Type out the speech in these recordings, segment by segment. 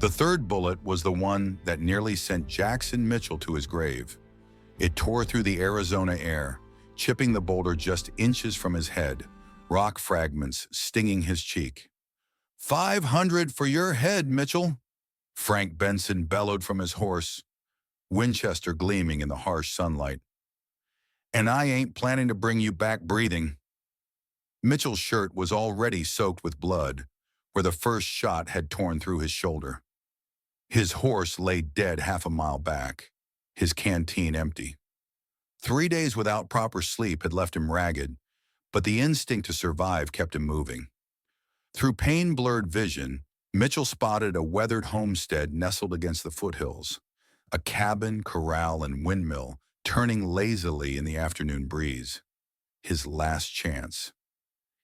The third bullet was the one that nearly sent Jackson Mitchell to his grave. It tore through the Arizona air, chipping the boulder just inches from his head, rock fragments stinging his cheek. 500 for your head, Mitchell, Frank Benson bellowed from his horse, Winchester gleaming in the harsh sunlight. And I ain't planning to bring you back breathing. Mitchell's shirt was already soaked with blood, where the first shot had torn through his shoulder. His horse lay dead half a mile back, his canteen empty. 3 days without proper sleep had left him ragged, but the instinct to survive kept him moving. Through pain-blurred vision, Mitchell spotted a weathered homestead nestled against the foothills, a cabin, corral, and windmill turning lazily in the afternoon breeze. His last chance.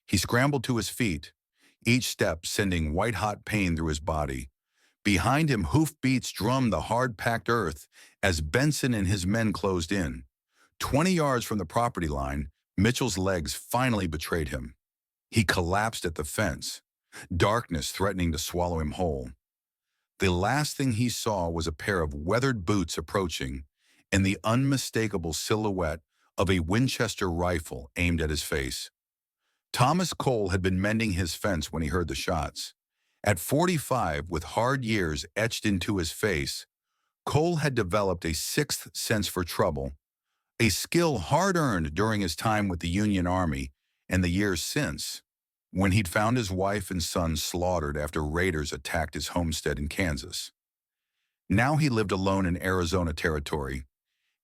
He scrambled to his feet, each step sending white-hot pain through his body. Behind him, hoofbeats drummed the hard-packed earth as Benson and his men closed in. 20 yards from the property line, Mitchell's legs finally betrayed him. He collapsed at the fence, darkness threatening to swallow him whole. The last thing he saw was a pair of weathered boots approaching and the unmistakable silhouette of a Winchester rifle aimed at his face. Thomas Cole had been mending his fence when he heard the shots. At 45, with hard years etched into his face, Cole had developed a sixth sense for trouble, a skill hard-earned during his time with the Union Army and the years since, when he'd found his wife and son slaughtered after raiders attacked his homestead in Kansas. Now he lived alone in Arizona territory,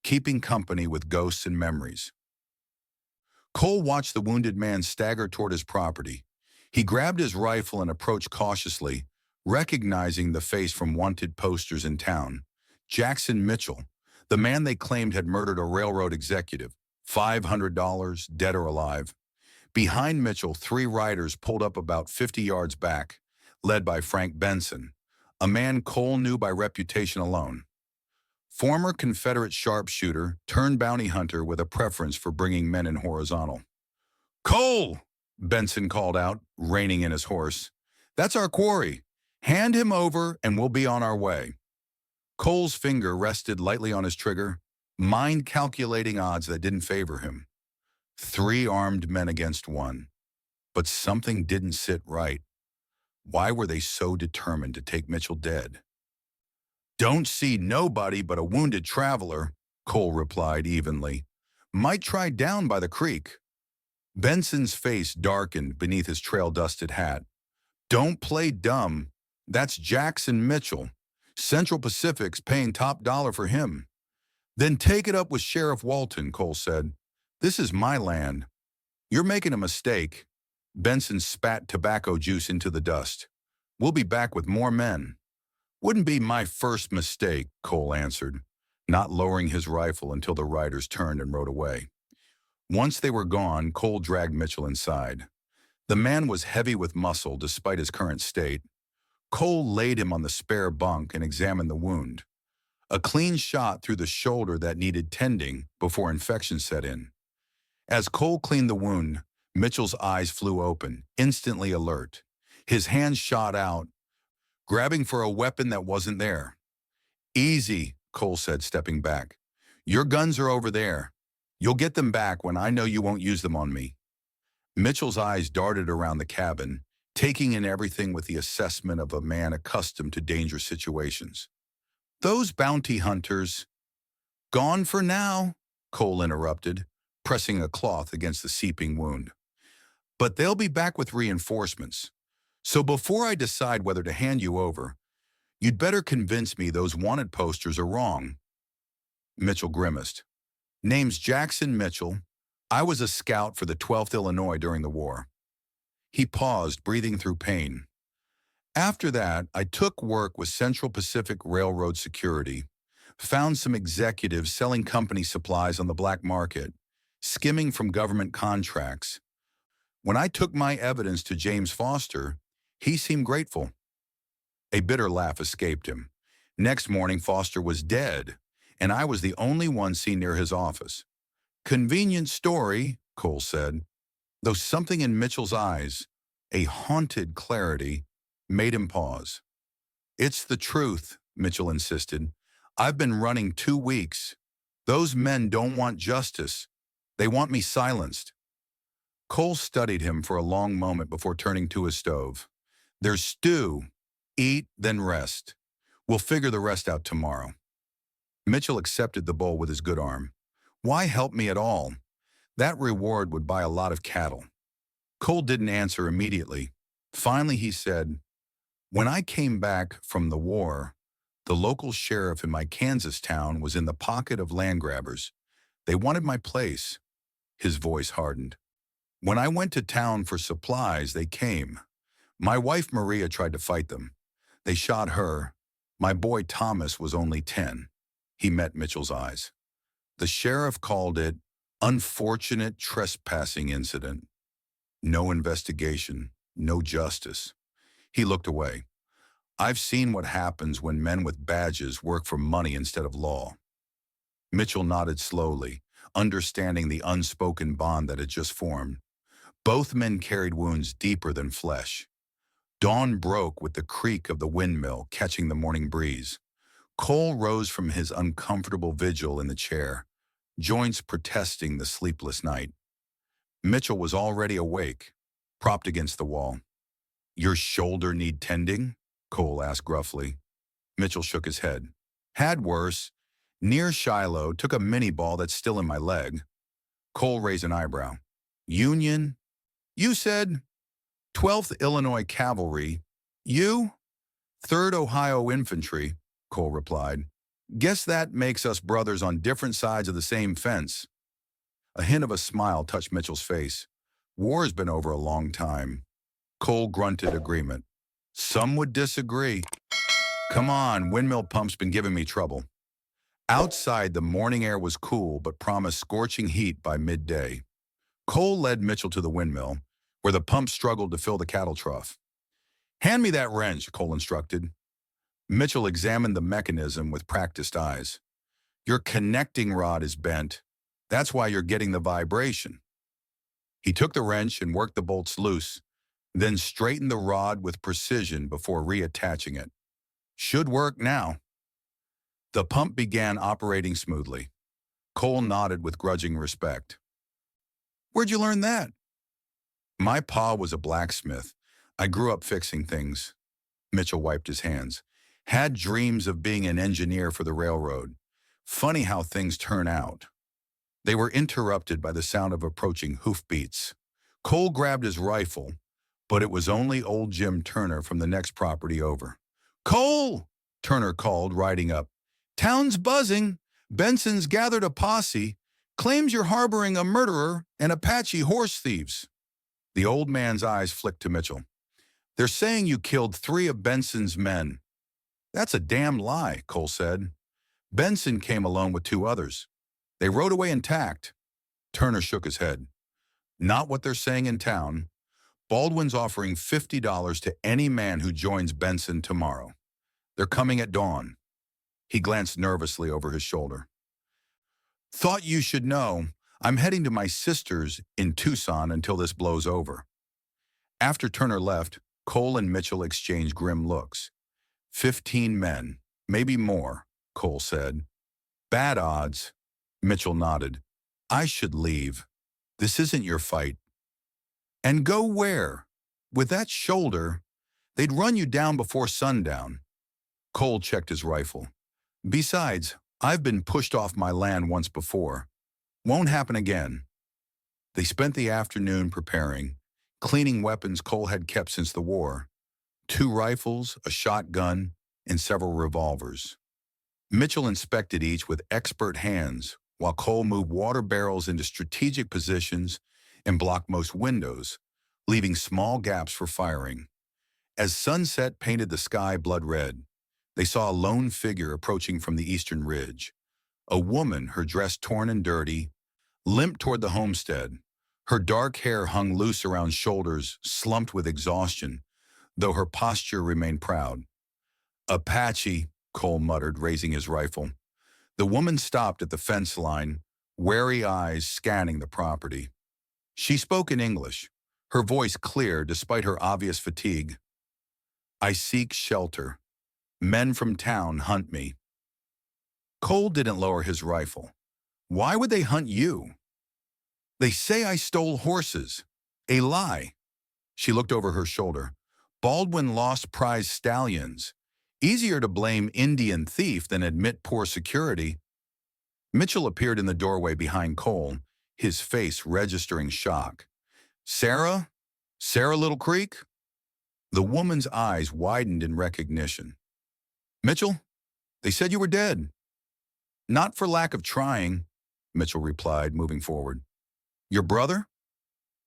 keeping company with ghosts and memories. Cole watched the wounded man stagger toward his property. He grabbed his rifle and approached cautiously, recognizing the face from wanted posters in town. Jackson Mitchell, the man they claimed had murdered a railroad executive, $500, dead or alive. Behind Mitchell, 3 riders pulled up about 50 yards back, led by Frank Benson, a man Cole knew by reputation alone. Former Confederate sharpshooter turned bounty hunter with a preference for bringing men in horizontal. "Cole!" Benson called out, reining in his horse. "That's our quarry. Hand him over and we'll be on our way." Cole's finger rested lightly on his trigger, mind-calculating odds that didn't favor him. 3 armed men against 1. But something didn't sit right. Why were they so determined to take Mitchell dead? "Don't see nobody but a wounded traveler," Cole replied evenly. "Might try down by the creek." Benson's face darkened beneath his trail-dusted hat. "Don't play dumb. That's Jackson Mitchell. Central Pacific's paying top dollar for him." "Then take it up with Sheriff Walton," Cole said. "This is my land." "You're making a mistake." Benson spat tobacco juice into the dust. "We'll be back with more men." "Wouldn't be my first mistake," Cole answered, not lowering his rifle until the riders turned and rode away. Once they were gone, Cole dragged Mitchell inside. The man was heavy with muscle despite his current state. Cole laid him on the spare bunk and examined the wound. A clean shot through the shoulder that needed tending before infection set in. As Cole cleaned the wound, Mitchell's eyes flew open, instantly alert. His hands shot out, grabbing for a weapon that wasn't there. "Easy," Cole said, stepping back. "Your guns are over there. You'll get them back when I know you won't use them on me." Mitchell's eyes darted around the cabin, taking in everything with the assessment of a man accustomed to dangerous situations. "Those bounty hunters—" "Gone for now," Cole interrupted, pressing a cloth against the seeping wound. "But they'll be back with reinforcements. So before I decide whether to hand you over, you'd better convince me those wanted posters are wrong." Mitchell grimaced. "Name's Jackson Mitchell. I was a scout for the 12th Illinois during the war." He paused, breathing through pain. "After that, I took work with Central Pacific Railroad Security, found some executives selling company supplies on the black market, skimming from government contracts. When I took my evidence to James Foster, he seemed grateful." A bitter laugh escaped him. Next morning, Foster was dead, and I was the only one seen near his office. "Convenient story," Cole said, though something in Mitchell's eyes, a haunted clarity, made him pause. It's the truth, Mitchell insisted. I've been running 2 weeks. Those men don't want justice. They want me silenced. Cole studied him for a long moment before turning to his stove. There's stew. Eat, then rest. We'll figure the rest out tomorrow. Mitchell accepted the bowl with his good arm. Why help me at all? That reward would buy a lot of cattle. Cole didn't answer immediately. Finally, he said, when I came back from the war, the local sheriff in my Kansas town was in the pocket of land grabbers. They wanted my place. His voice hardened. When I went to town for supplies, they came. My wife Maria tried to fight them. They shot her. My boy Thomas was only 10. He met Mitchell's eyes. The sheriff called it unfortunate trespassing incident. No investigation, no justice. He looked away. I've seen what happens when men with badges work for money instead of law. Mitchell nodded slowly, understanding the unspoken bond that had just formed. Both men carried wounds deeper than flesh. Dawn broke with the creak of the windmill catching the morning breeze. Cole rose from his uncomfortable vigil in the chair, joints protesting the sleepless night. Mitchell was already awake, propped against the wall. Your shoulder need tending? Cole asked gruffly. Mitchell shook his head. Had worse. Near Shiloh, took a mini ball that's still in my leg. Cole raised an eyebrow. Union? You said 12th Illinois Cavalry. You? 3rd Ohio Infantry, Cole replied. Guess that makes us brothers on different sides of the same fence. A hint of a smile touched Mitchell's face. War's been over a long time. Cole grunted agreement. Some would disagree. Come on, windmill pump's been giving me trouble. Outside, the morning air was cool but promised scorching heat by midday. Cole led Mitchell to the windmill, where the pump struggled to fill the cattle trough. Hand me that wrench, Cole instructed. Mitchell examined the mechanism with practiced eyes. Your connecting rod is bent. That's why you're getting the vibration. He took the wrench and worked the bolts loose, then straightened the rod with precision before reattaching it. Should work now. The pump began operating smoothly. Cole nodded with grudging respect. Where'd you learn that? My pa was a blacksmith. I grew up fixing things. Mitchell wiped his hands. Had dreams of being an engineer for the railroad. Funny how things turn out. They were interrupted by the sound of approaching hoofbeats. Cole grabbed his rifle, but it was only old Jim Turner from the next property over. Cole! Turner called, riding up. Town's buzzing. Benson's gathered a posse. Claims you're harboring a murderer and Apache horse thieves. The old man's eyes flicked to Mitchell. They're saying you killed 3 of Benson's men. That's a damn lie, Cole said. Benson came alone with 2 others. They rode away intact. Turner shook his head. Not what they're saying in town. Baldwin's offering $50 to any man who joins Benson tomorrow. They're coming at dawn. He glanced nervously over his shoulder. Thought you should know, I'm heading to my sister's in Tucson until this blows over. After Turner left, Cole and Mitchell exchanged grim looks. 15 men, maybe more, Cole said. Bad odds. Mitchell nodded. I should leave. This isn't your fight. And go where? With that shoulder, they'd run you down before sundown. Cole checked his rifle. Besides, I've been pushed off my land once before. Won't happen again. They spent the afternoon preparing, cleaning weapons Cole had kept since the war. 2 rifles, a shotgun, and several revolvers. Mitchell inspected each with expert hands, while Cole moved water barrels into strategic positions and blocked most windows, leaving small gaps for firing. As sunset painted the sky blood red, they saw a lone figure approaching from the eastern ridge. A woman, her dress torn and dirty, limped toward the homestead. Her dark hair hung loose around shoulders, slumped with exhaustion, though her posture remained proud. Apache, Cole muttered, raising his rifle. The woman stopped at the fence line, wary eyes scanning the property. She spoke in English, her voice clear despite her obvious fatigue. I seek shelter. Men from town hunt me. Cole didn't lower his rifle. Why would they hunt you? They say I stole horses. A lie. She looked over her shoulder. Baldwin lost prize stallions. Easier to blame Indian thief than admit poor security. Mitchell appeared in the doorway behind Cole, his face registering shock. Sara? Sara Little Creek? The woman's eyes widened in recognition. Mitchell, they said you were dead. Not for lack of trying, Mitchell replied, moving forward. Your brother?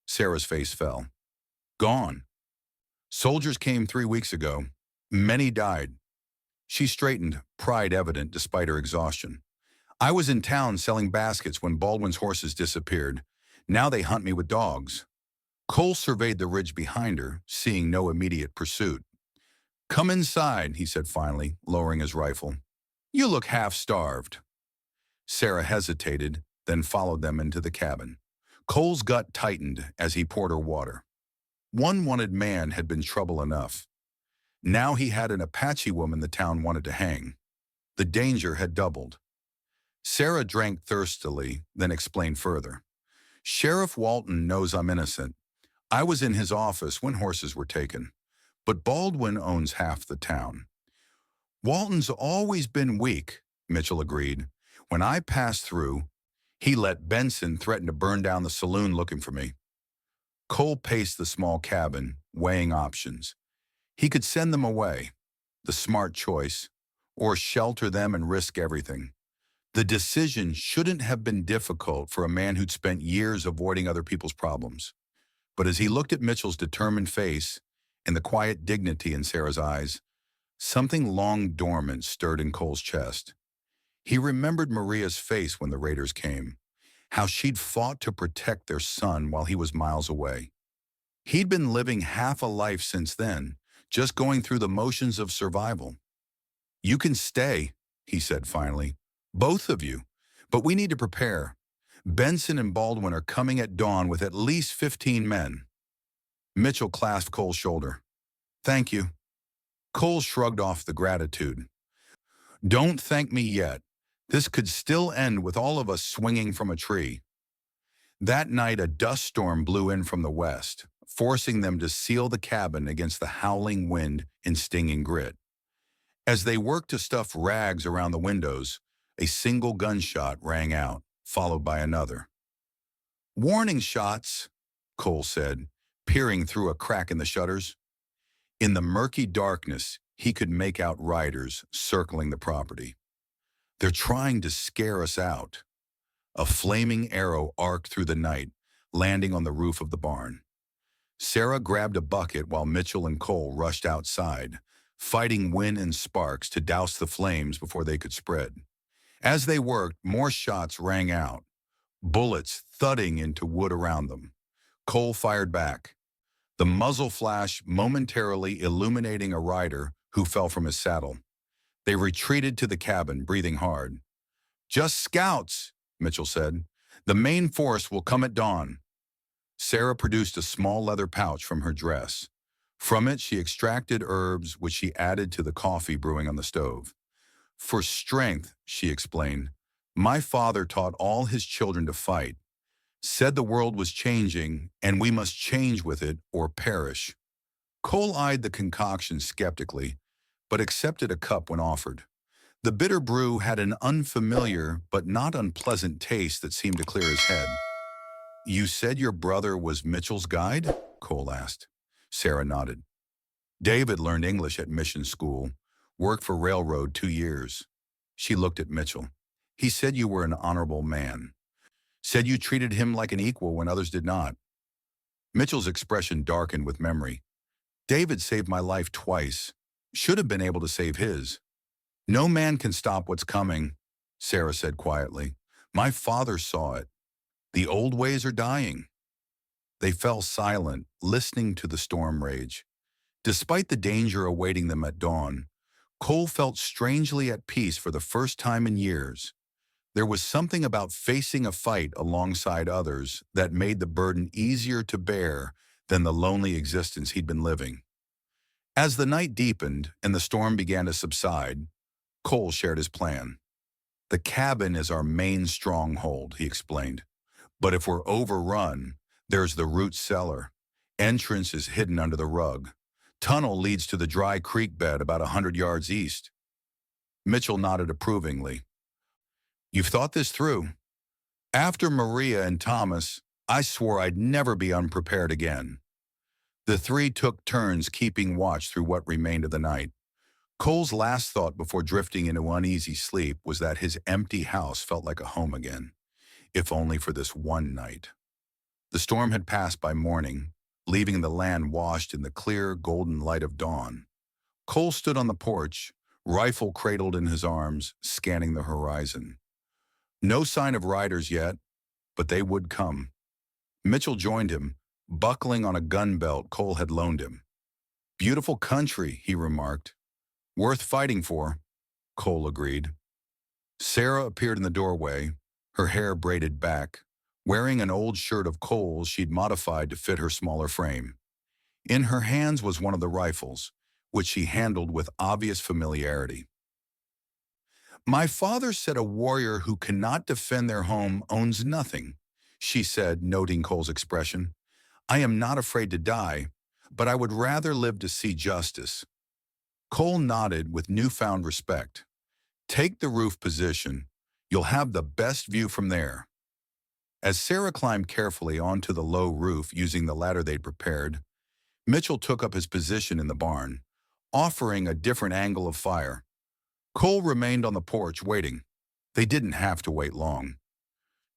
Sarah's face fell. Gone. Soldiers came 3 weeks ago. Many died. She straightened, pride evident despite her exhaustion. I was in town selling baskets when Baldwin's horses disappeared. Now they hunt me with dogs. Cole surveyed the ridge behind her, seeing no immediate pursuit. Come inside, he said finally, lowering his rifle. You look half-starved. Sara hesitated, then followed them into the cabin. Cole's gut tightened as he poured her water. One wanted man had been trouble enough. Now he had an Apache woman the town wanted to hang. The danger had doubled. Sara drank thirstily, then explained further. Sheriff Walton knows I'm innocent. I was in his office when horses were taken. But Baldwin owns half the town. Walton's always been weak, Mitchell agreed. When I passed through, he let Benson threaten to burn down the saloon looking for me. Cole paced the small cabin, weighing options. He could send them away, the smart choice, or shelter them and risk everything. The decision shouldn't have been difficult for a man who'd spent years avoiding other people's problems. But as he looked at Mitchell's determined face and the quiet dignity in Sara's eyes, something long dormant stirred in Cole's chest. He remembered Maria's face when the raiders came, how she'd fought to protect their son while he was miles away. He'd been living half a life since then, just going through the motions of survival. You can stay, he said finally, both of you, but we need to prepare. Benson and Baldwin are coming at dawn with at least 15 men. Mitchell clasped Cole's shoulder. Thank you. Cole shrugged off the gratitude. Don't thank me yet. This could still end with all of us swinging from a tree. That night, a dust storm blew in from the west, forcing them to seal the cabin against the howling wind and stinging grit. As they worked to stuff rags around the windows, a single gunshot rang out, followed by another. Warning shots, Cole said, peering through a crack in the shutters. In the murky darkness, he could make out riders circling the property. They're trying to scare us out. A flaming arrow arced through the night, landing on the roof of the barn. Sara grabbed a bucket while Mitchell and Cole rushed outside, fighting wind and sparks to douse the flames before they could spread. As they worked, more shots rang out, bullets thudding into wood around them. Cole fired back, the muzzle flash momentarily illuminating a rider who fell from his saddle. They retreated to the cabin, breathing hard. Just scouts, Mitchell said. The main force will come at dawn. Sara produced a small leather pouch from her dress. From it, she extracted herbs, which she added to the coffee brewing on the stove. For strength, she explained, my father taught all his children to fight, said the world was changing, and we must change with it or perish. Cole eyed the concoction skeptically, but accepted a cup when offered. The bitter brew had an unfamiliar but not unpleasant taste that seemed to clear his head. You said your brother was Mitchell's guide? Cole asked. Sara nodded. David learned English at mission school, worked for railroad 2 years. She looked at Mitchell. He said you were an honorable man. Said you treated him like an equal when others did not. Mitchell's expression darkened with memory. David saved my life twice. Should have been able to save his. No man can stop what's coming, Sara said quietly. My father saw it. The old ways are dying. They fell silent, listening to the storm rage. Despite the danger awaiting them at dawn, Cole felt strangely at peace for the first time in years. There was something about facing a fight alongside others that made the burden easier to bear than the lonely existence he'd been living. As the night deepened and the storm began to subside, Cole shared his plan. "The cabin is our main stronghold," he explained. "But if we're overrun, there's the root cellar. Entrance is hidden under the rug. Tunnel leads to the dry creek bed about 100 yards east." Mitchell nodded approvingly. "You've thought this through." After Maria and Thomas, I swore I'd never be unprepared again. The three took turns keeping watch through what remained of the night. Cole's last thought before drifting into uneasy sleep was that his empty house felt like a home again, if only for this one night. The storm had passed by morning, leaving the land washed in the clear, golden light of dawn. Cole stood on the porch, rifle cradled in his arms, scanning the horizon. No sign of riders yet, but they would come. Mitchell joined him, buckling on a gun belt Cole had loaned him. "Beautiful country," he remarked. "Worth fighting for," Cole agreed. Sara appeared in the doorway, her hair braided back, wearing an old shirt of Cole's she'd modified to fit her smaller frame. In her hands was one of the rifles, which she handled with obvious familiarity. "My father said a warrior who cannot defend their home owns nothing," she said, noting Cole's expression. "I am not afraid to die, but I would rather live to see justice." Cole nodded with newfound respect. "Take the roof position. You'll have the best view from there." As Sara climbed carefully onto the low roof using the ladder they'd prepared, Mitchell took up his position in the barn, offering a different angle of fire. Cole remained on the porch waiting. They didn't have to wait long.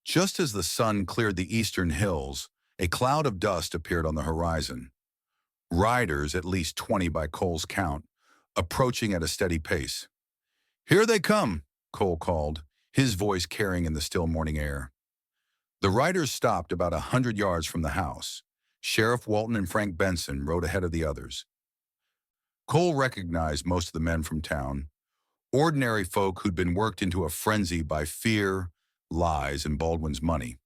Just as the sun cleared the eastern hills, a cloud of dust appeared on the horizon. Riders, at least 20 by Cole's count, approaching at a steady pace. "Here they come," Cole called, his voice carrying in the still morning air. The riders stopped about 100 yards from the house. Sheriff Walton and Frank Benson rode ahead of the others. Cole recognized most of the men from town, ordinary folk who'd been worked into a frenzy by fear, lies, and Baldwin's money.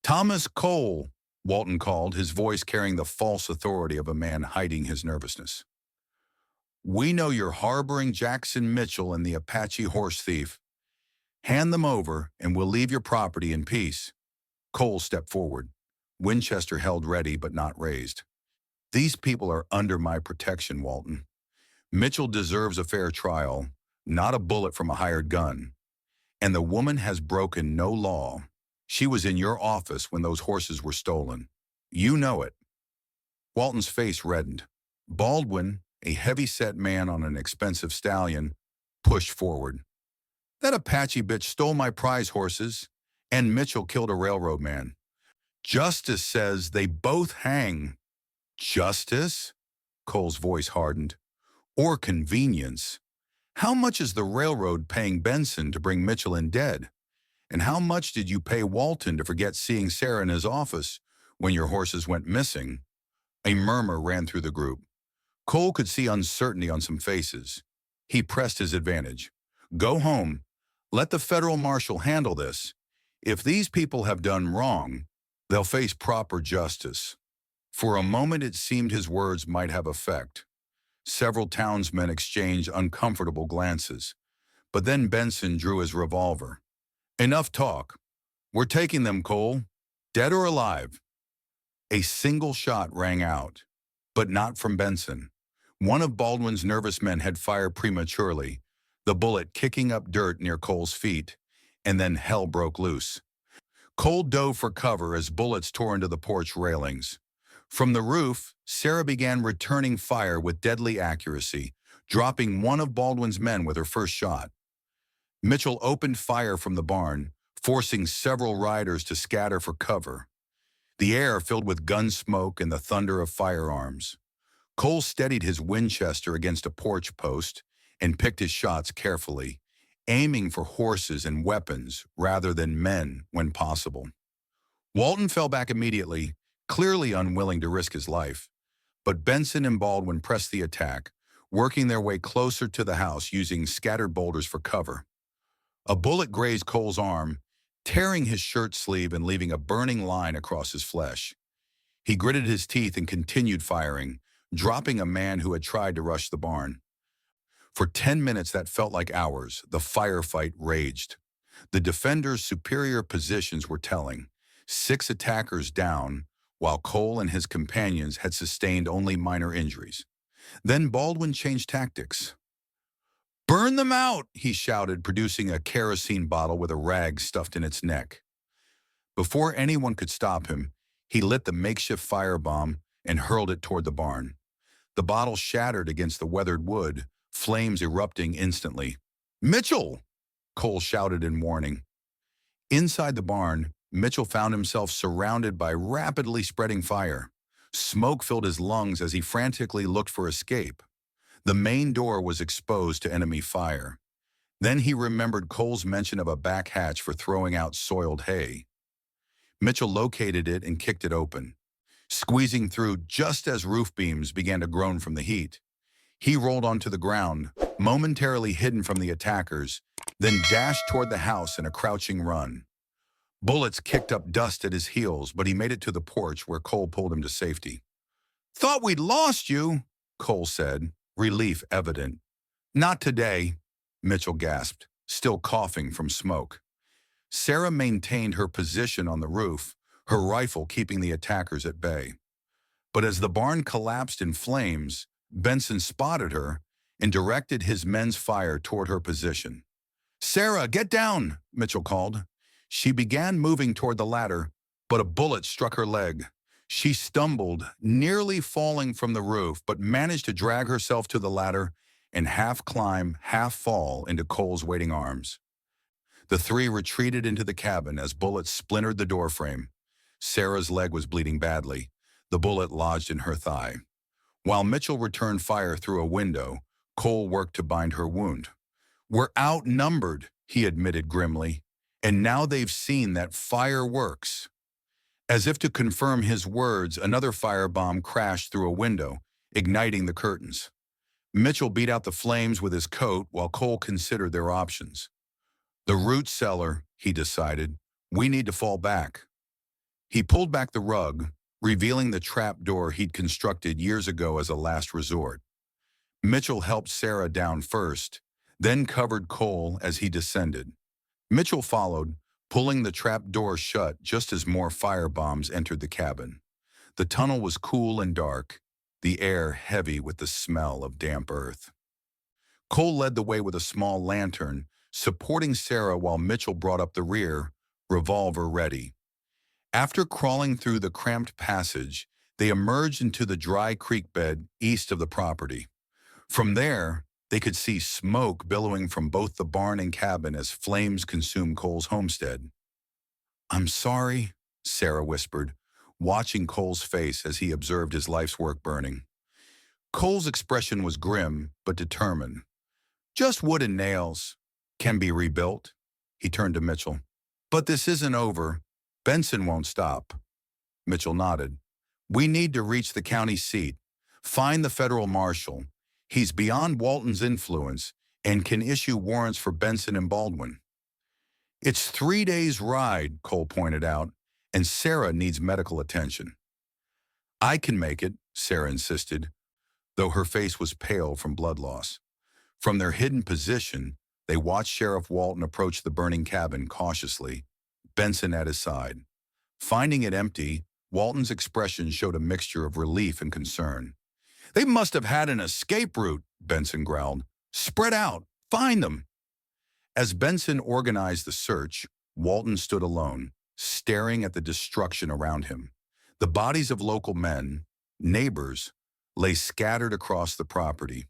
"Thomas Cole," Walton called, his voice carrying the false authority of a man hiding his nervousness. "We know you're harboring Jackson Mitchell and the Apache horse thief. Hand them over, and we'll leave your property in peace." Cole stepped forward, Winchester held ready but not raised. "These people are under my protection, Walton. Mitchell deserves a fair trial, not a bullet from a hired gun. And the woman has broken no law. She was in your office when those horses were stolen. You know it." Walton's face reddened. Baldwin, a heavy-set man on an expensive stallion, pushed forward. "That Apache bitch stole my prize horses, and Mitchell killed a railroad man. Justice says they both hang." "Justice?" Cole's voice hardened. "Or convenience? How much is the railroad paying Benson to bring Mitchell in dead? And how much did you pay Walton to forget seeing Sara in his office when your horses went missing?" A murmur ran through the group. Cole could see uncertainty on some faces. He pressed his advantage. "Go home. Let the federal marshal handle this. If these people have done wrong, they'll face proper justice." For a moment it seemed his words might have effect. Several townsmen exchanged uncomfortable glances. But then Benson drew his revolver. "Enough talk. We're taking them, Cole. Dead or alive." A single shot rang out, but not from Benson. One of Baldwin's nervous men had fired prematurely, the bullet kicking up dirt near Cole's feet, and then hell broke loose. Cole dove for cover as bullets tore into the porch railings. From the roof, Sara began returning fire with deadly accuracy, dropping one of Baldwin's men with her first shot. Mitchell opened fire from the barn, forcing several riders to scatter for cover. The air filled with gun smoke and the thunder of firearms. Cole steadied his Winchester against a porch post and picked his shots carefully, aiming for horses and weapons rather than men when possible. Walton fell back immediately, clearly unwilling to risk his life. But Benson and Baldwin pressed the attack, working their way closer to the house using scattered boulders for cover. A bullet grazed Cole's arm, tearing his shirt sleeve and leaving a burning line across his flesh. He gritted his teeth and continued firing, dropping a man who had tried to rush the barn. For 10 minutes that felt like hours, the firefight raged. The defenders' superior positions were telling. 6 attackers down, while Cole and his companions had sustained only minor injuries. Then Baldwin changed tactics. "Burn them out!" he shouted, producing a kerosene bottle with a rag stuffed in its neck. Before anyone could stop him, he lit the makeshift firebomb and hurled it toward the barn. The bottle shattered against the weathered wood, flames erupting instantly. "Mitchell!" Cole shouted in warning. Inside the barn, Mitchell found himself surrounded by rapidly spreading fire. Smoke filled his lungs as he frantically looked for escape. The main door was exposed to enemy fire. Then he remembered Cole's mention of a back hatch for throwing out soiled hay. Mitchell located it and kicked it open, squeezing through just as roof beams began to groan from the heat. He rolled onto the ground, momentarily hidden from the attackers, then dashed toward the house in a crouching run. Bullets kicked up dust at his heels, but he made it to the porch where Cole pulled him to safety. "Thought we'd lost you," Cole said, relief evident. "Not today," Mitchell gasped, still coughing from smoke. Sara maintained her position on the roof, her rifle keeping the attackers at bay. But as the barn collapsed in flames, Benson spotted her and directed his men's fire toward her position. "Sara, get down!" Mitchell called. She began moving toward the ladder, but a bullet struck her leg. She stumbled, nearly falling from the roof, but managed to drag herself to the ladder and half climb, half fall into Cole's waiting arms. The 3 retreated into the cabin as bullets splintered the doorframe. Sara's leg was bleeding badly. The bullet lodged in her thigh. While Mitchell returned fire through a window, Cole worked to bind her wound. "We're outnumbered," he admitted grimly, "and now they've seen that fire works." As if to confirm his words, another firebomb crashed through a window, igniting the curtains. Mitchell beat out the flames with his coat while Cole considered their options. "The root cellar," he decided. "We need to fall back." He pulled back the rug, revealing the trap door he'd constructed years ago as a last resort. Mitchell helped Sara down first, then covered Cole as he descended. Mitchell followed, pulling the trap door shut just as more firebombs entered the cabin. The tunnel was cool and dark, the air heavy with the smell of damp earth. Cole led the way with a small lantern, supporting Sara while Mitchell brought up the rear, revolver ready. After crawling through the cramped passage, they emerged into the dry creek bed east of the property. From there, they could see smoke billowing from both the barn and cabin as flames consumed Cole's homestead. "I'm sorry," Sara whispered, watching Cole's face as he observed his life's work burning. Cole's expression was grim but determined. "Just wood and nails. Can be rebuilt." He turned to Mitchell. "But this isn't over. Benson won't stop." Mitchell nodded. "We need to reach the county seat, find the federal marshal. He's beyond Walton's influence and can issue warrants for Benson and Baldwin." "It's 3 days' ride," Cole pointed out, "and Sara needs medical attention." "I can make it," Sara insisted, though her face was pale from blood loss. From their hidden position, they watched Sheriff Walton approach the burning cabin cautiously, Benson at his side. Finding it empty, Walton's expression showed a mixture of relief and concern. "They must have had an escape route," Benson growled. "Spread out. Find them." As Benson organized the search, Walton stood alone, staring at the destruction around him. The bodies of local men, neighbors, lay scattered across the property.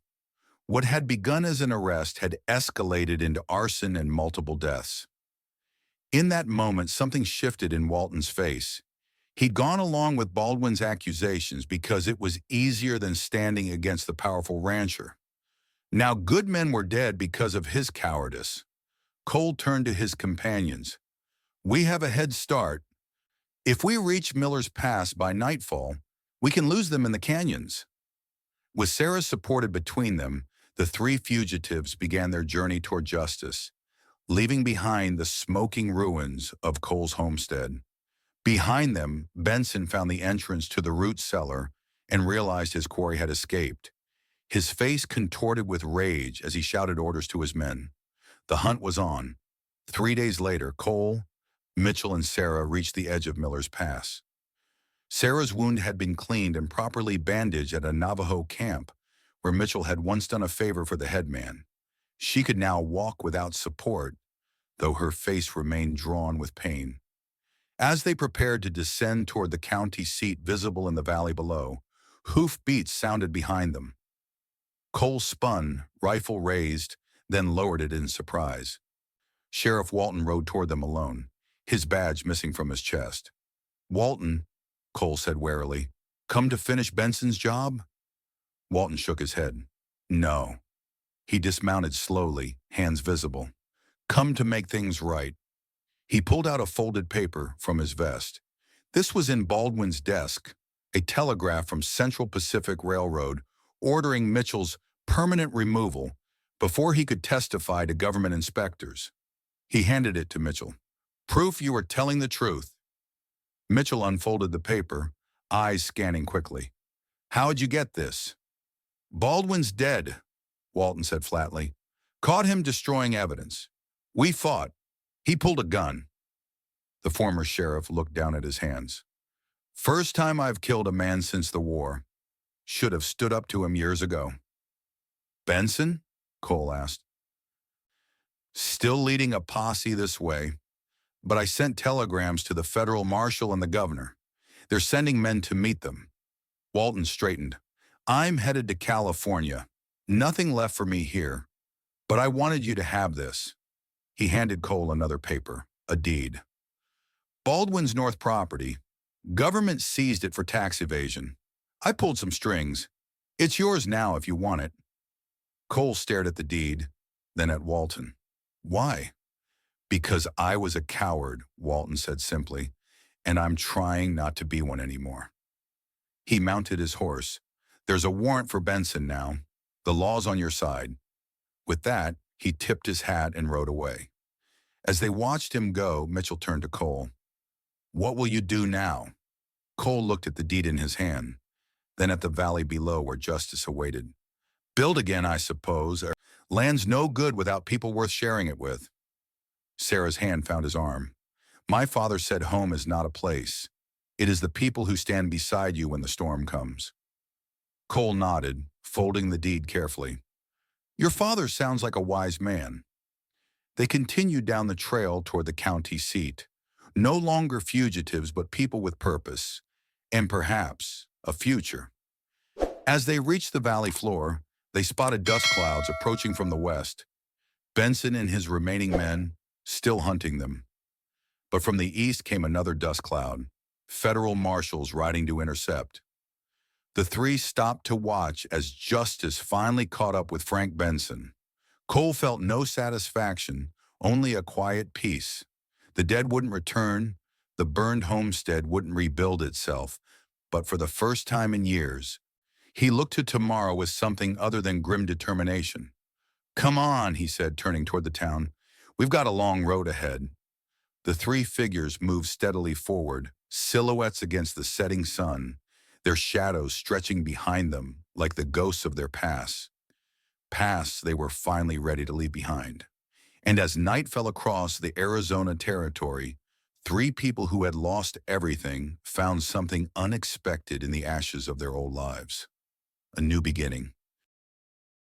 What had begun as an arrest had escalated into arson and multiple deaths. In that moment, something shifted in Walton's face. He'd gone along with Baldwin's accusations because it was easier than standing against the powerful rancher. Now good men were dead because of his cowardice. Cole turned to his companions. "We have a head start. If we reach Miller's Pass by nightfall, we can lose them in the canyons." With Sara supported between them, the 3 fugitives began their journey toward justice, leaving behind the smoking ruins of Cole's homestead. Behind them, Benson found the entrance to the root cellar and realized his quarry had escaped. His face contorted with rage as he shouted orders to his men. The hunt was on. 3 days later, Cole, Mitchell, and Sara reached the edge of Miller's Pass. Sara's wound had been cleaned and properly bandaged at a Navajo camp, where Mitchell had once done a favor for the headman. She could now walk without support, though her face remained drawn with pain. As they prepared to descend toward the county seat visible in the valley below, hoof beats sounded behind them. Cole spun, rifle raised, then lowered it in surprise. Sheriff Walton rode toward them alone, his badge missing from his chest. "Walton," Cole said warily, "come to finish Benson's job?" Walton shook his head. "No." He dismounted slowly, hands visible. "Come to make things right." He pulled out a folded paper from his vest. This was in Baldwin's desk, a telegraph from Central Pacific Railroad ordering Mitchell's permanent removal before he could testify to government inspectors. He handed it to Mitchell. "Proof you are telling the truth." Mitchell unfolded the paper, eyes scanning quickly. "How'd you get this?" "Baldwin's dead," Walton said flatly. "Caught him destroying evidence. We fought. He pulled a gun." The former sheriff looked down at his hands. "First time I've killed a man since the war. Should have stood up to him years ago." "Benson?" Cole asked. "Still leading a posse this way, but I sent telegrams to the federal marshal and the governor. They're sending men to meet them." Walton straightened. "I'm headed to California. Nothing left for me here, but I wanted you to have this." He handed Cole another paper, a deed. "Baldwin's North property. Government seized it for tax evasion. I pulled some strings. It's yours now if you want it." Cole stared at the deed, then at Walton. "Why?" "Because I was a coward," Walton said simply, "and I'm trying not to be one anymore." He mounted his horse. "There's a warrant for Benson now. The law's on your side." With that, he tipped his hat and rode away. As they watched him go, Mitchell turned to Cole. "What will you do now?" Cole looked at the deed in his hand, then at the valley below where justice awaited. "Build again, I suppose. Land's no good without people worth sharing it with." Sara's hand found his arm. "My father said home is not a place. It is the people who stand beside you when the storm comes." Cole nodded, folding the deed carefully. "Your father sounds like a wise man." They continued down the trail toward the county seat, no longer fugitives but people with purpose, and perhaps a future. As they reached the valley floor, they spotted dust clouds approaching from the west. Benson and his remaining men still hunting them. But from the east came another dust cloud, federal marshals riding to intercept. The three stopped to watch as justice finally caught up with Frank Benson. Cole felt no satisfaction, only a quiet peace. The dead wouldn't return, the burned homestead wouldn't rebuild itself, but for the first time in years, he looked to tomorrow with something other than grim determination. "Come on," he said, turning toward the town. "We've got a long road ahead." The three figures moved steadily forward, silhouettes against the setting sun, their shadows stretching behind them like the ghosts of their past they were finally ready to leave behind. And as night fell across the Arizona territory, three people who had lost everything found something unexpected in the ashes of their old lives. A new beginning.